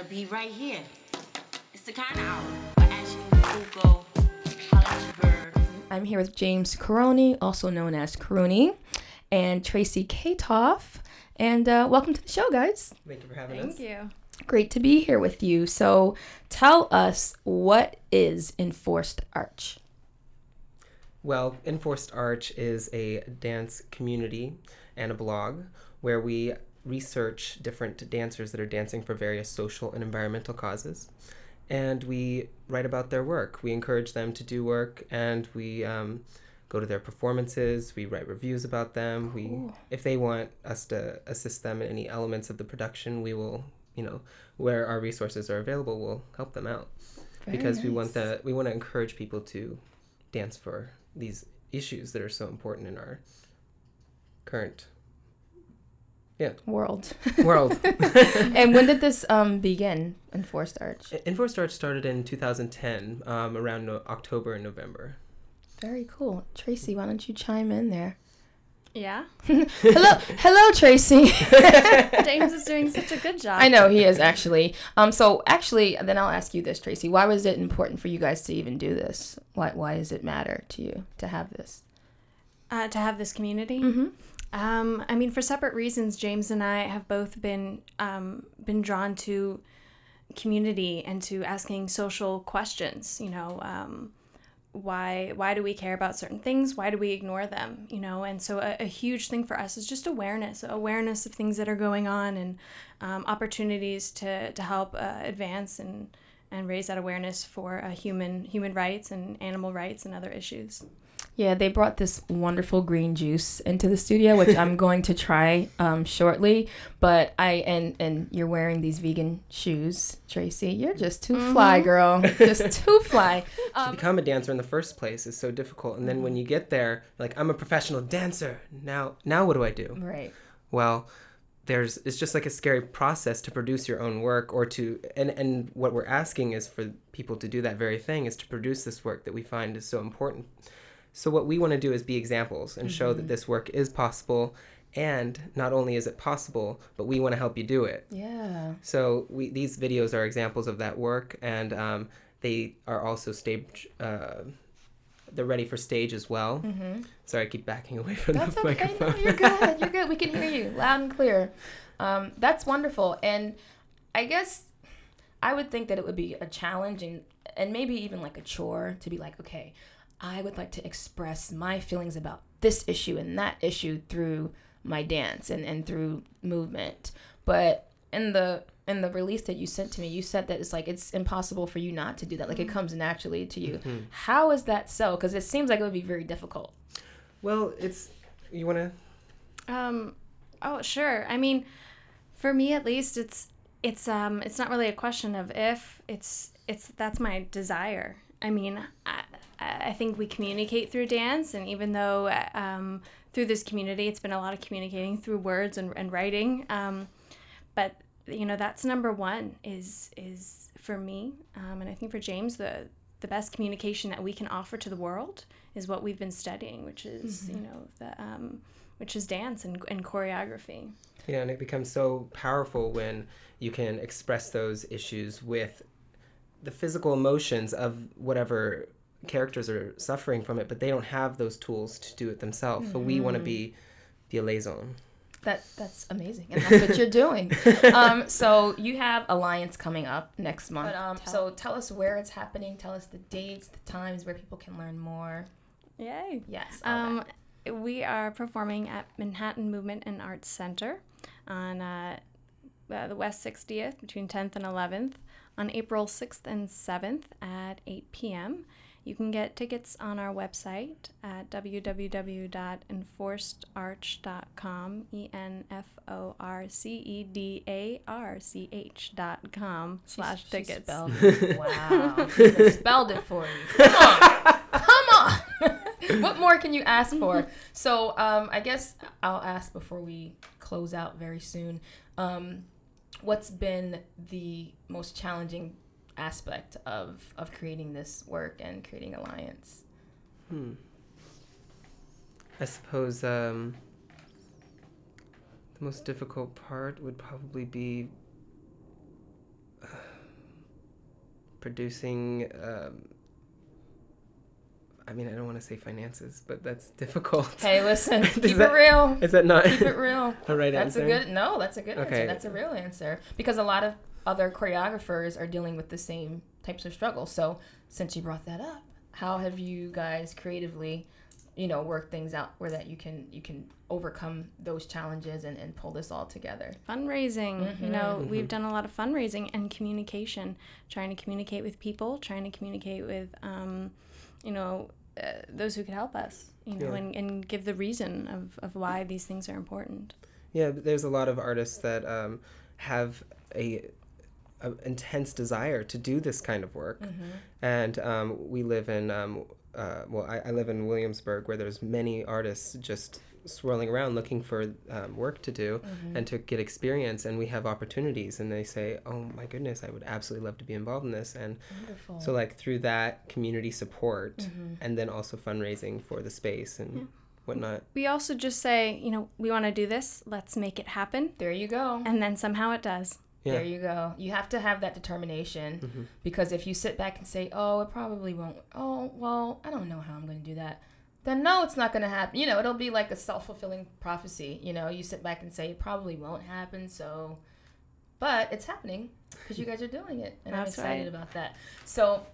be right here. It's the kind of hour for ASHANI, MFUKO, Hollywood. I'm here with James Koroni, also known as Koroni, and Tracey Katof. And welcome to the show, guys. Thank you for having us. Thank you. Great to be here with you. So tell us, what is Enforced Arch? Well, Enforced Arch is a dance community and a blog where we research different dancers that are dancing for various social and environmental causes. And we write about their work. We encourage them to do work, and we go to their performances. We write reviews about them. Cool. If they want us to assist them in any elements of the production, we will, where our resources are available, we'll help them out. Because we want to encourage people to dance for these issues that are so important in our current world. And when did this begin, Enforced Arch? Enforced Arch started in 2010, around October and November. Very cool. Tracey, why don't you chime in there? Yeah. Hello, Tracey. James is doing such a good job. I know he is, actually. So actually, then I'll ask you this, Tracey. Why was it important for you guys to even do this? Why does it matter to you to have this? To have this community? Mm-hmm. I mean, for separate reasons, James and I have both been drawn to community and to asking social questions. Why do we care about certain things? Why do we ignore them? And so a huge thing for us is just awareness of things that are going on, and opportunities to help advance and raise that awareness for human rights and animal rights and other issues. Yeah, they brought this wonderful green juice into the studio, which I'm going to try shortly. But and you're wearing these vegan shoes, Tracey. You're just too fly, girl. Just too fly. To become a dancer in the first place is so difficult. And then when you get there, like, I'm a professional dancer. Now what do I do? Right. Well, it's just like a scary process to produce your own work, or and what we're asking is for people to do that very thing, is to produce this work that we find is so important. So what we want to do is be examples and show that this work is possible, and not only is it possible, but we want to help you do it. Yeah. So these videos are examples of that work, and they are also stage. They're ready for stage as well. Mm-hmm. Sorry, I keep backing away from the microphone. No, you're good. You're good. We can hear you loud and clear. That's wonderful. And I guess I would think that it would be a challenge and maybe even like a chore to be like, okay, I would like to express my feelings about this issue and that issue through my dance and through movement. But in the release that you sent to me, you said that it's impossible for you not to do that. Like, it comes naturally to you. Mm-hmm. How is that so? Because it seems like it would be very difficult. Well, you want to? Oh, sure. I mean, for me at least, it's not really a question of if. That's my desire. I mean, I think we communicate through dance, and even though through this community, it's been a lot of communicating through words and writing. But that's number one is for me, and I think for James, the best communication that we can offer to the world is what we've been studying, which is which is dance and choreography. Yeah, and it becomes so powerful when you can express those issues with the physical emotions of whatever characters are suffering from it, but they don't have those tools to do it themselves. Mm-hmm. So we want to be the liaison. That's amazing, and that's what you're doing. So you have Alliance coming up next month. So tell us where it's happening. Tell us the dates, the times where people can learn more. Yay! Yes. We are performing at Manhattan Movement and Arts Center on the West 60th between 10th and 11th on April 6th and 7th at 8 p.m. You can get tickets on our website at www.enforcedarch.com, enforcedarch.com/tickets. Wow. You spelled it for you. Come on. What more can you ask for? So I guess I'll ask before we close out very soon. What's been the most challenging aspect of creating this work and creating Alliance? I suppose the most difficult part would probably be producing, I mean, I don't want to say finances, but that's difficult. Hey, listen, keep it real. Is that not Keep it real. a right That's answer? that's a good answer. That's a real answer. Because a lot of other choreographers are dealing with the same types of struggles. So since you brought that up, how have you guys creatively, work things out where that you can overcome those challenges and pull this all together? Fundraising, we've done a lot of fundraising and communication, trying to communicate with people, trying to communicate with, those who could help us, and give the reason of why these things are important. Yeah, there's a lot of artists that have a intense desire to do this kind of work, and we live in I live in Williamsburg, where there's many artists just swirling around looking for work to do and to get experience, and we have opportunities, and they say, oh my goodness, I would absolutely love to be involved in this. And Wonderful. so like through that community support and then also fundraising for the space and whatnot. We also just say, we want to do this, let's make it happen. There you go. And then somehow it does. Yeah. There you go. You have to have that determination, because if you sit back and say, oh, it probably won't, oh, well, I don't know how I'm going to do that, then no, it's not going to happen. It'll be like a self-fulfilling prophecy. You sit back and say it probably won't happen, so, but it's happening because you guys are doing it, and That's I'm excited about that. So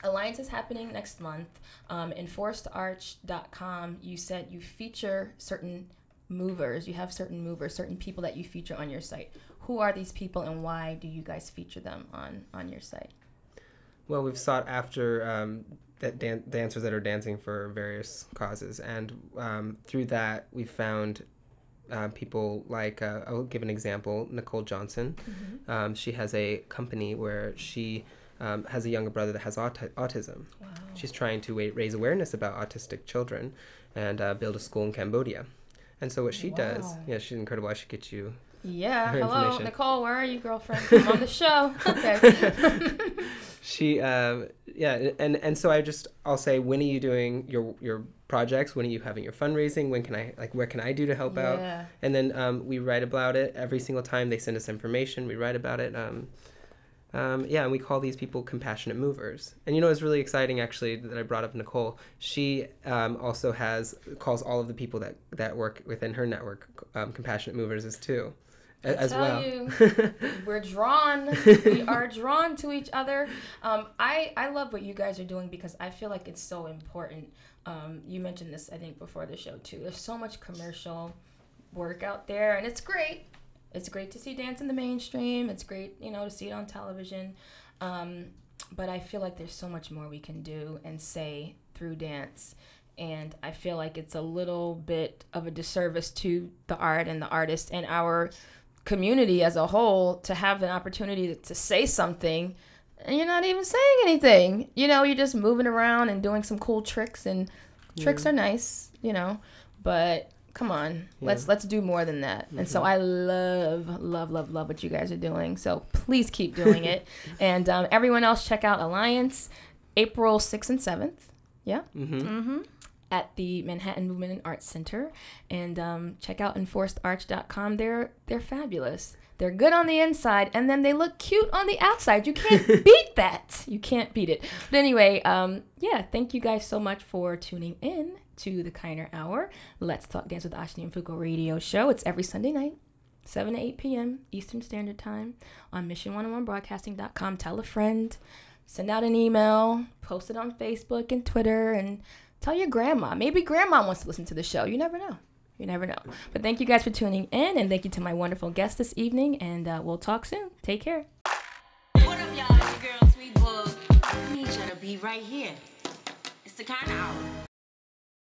Alliance is happening next month. EnforcedArch.com, you said you feature certain movers. You have certain movers, certain people that you feature on your site. Who are these people, and why do you guys feature them on your site? Well, we've sought after dancers that are dancing for various causes, and through that we've found people like, I'll give an example, Nicole Johnson. She has a company where she has a younger brother that has autism. Wow. She's trying to raise awareness about autistic children and build a school in Cambodia. And so what she does, she's incredible. I should get you Yeah, her hello, information. Nicole, where are you, girlfriend? Come on the show. Okay. She, and so I'll say, when are you doing your projects? When are you having your fundraising? When can where can I do to help out? And then we write about it every single time they send us information. We write about it. And we call these people compassionate movers. And it's really exciting, actually, that I brought up Nicole. She also calls all of the people that work within her network compassionate movers as well. We're drawn. We are drawn to each other. I love what you guys are doing, because I feel like it's so important. You mentioned this, I think, before the show too. There's so much commercial work out there, and it's great. It's great to see dance in the mainstream. It's great, to see it on television. But I feel like there's so much more we can do and say through dance. And I feel like it's a little bit of a disservice to the art and the artist and our community as a whole to have an opportunity to say something and you're not even saying anything. You're just moving around and doing some cool tricks, and tricks are nice, but come on, let's do more than that. And so I love what you guys are doing. So please keep doing it. And everyone else, check out Alliance, April 6th and 7th. Yeah. At the Manhattan Movement and Arts Center. And check out EnforcedArch.com. They're fabulous. They're good on the inside, and then they look cute on the outside. You can't beat that. You can't beat it. But anyway, thank you guys so much for tuning in to the Kiner Hour. Let's Talk Dance with ASHANI and MFUKO radio show. It's every Sunday night, 7 to 8 p.m. Eastern Standard Time on Mission101Broadcasting.com. Tell a friend, send out an email, post it on Facebook and Twitter, and tell your grandma. Maybe grandma wants to listen to the show. You never know. But thank you guys for tuning in, and thank you to my wonderful guest this evening, and we'll talk soon. Take care. What up, y'all? It's your girl, Sweet Bug. I need y'all to be right here. It's the Kiner Hour.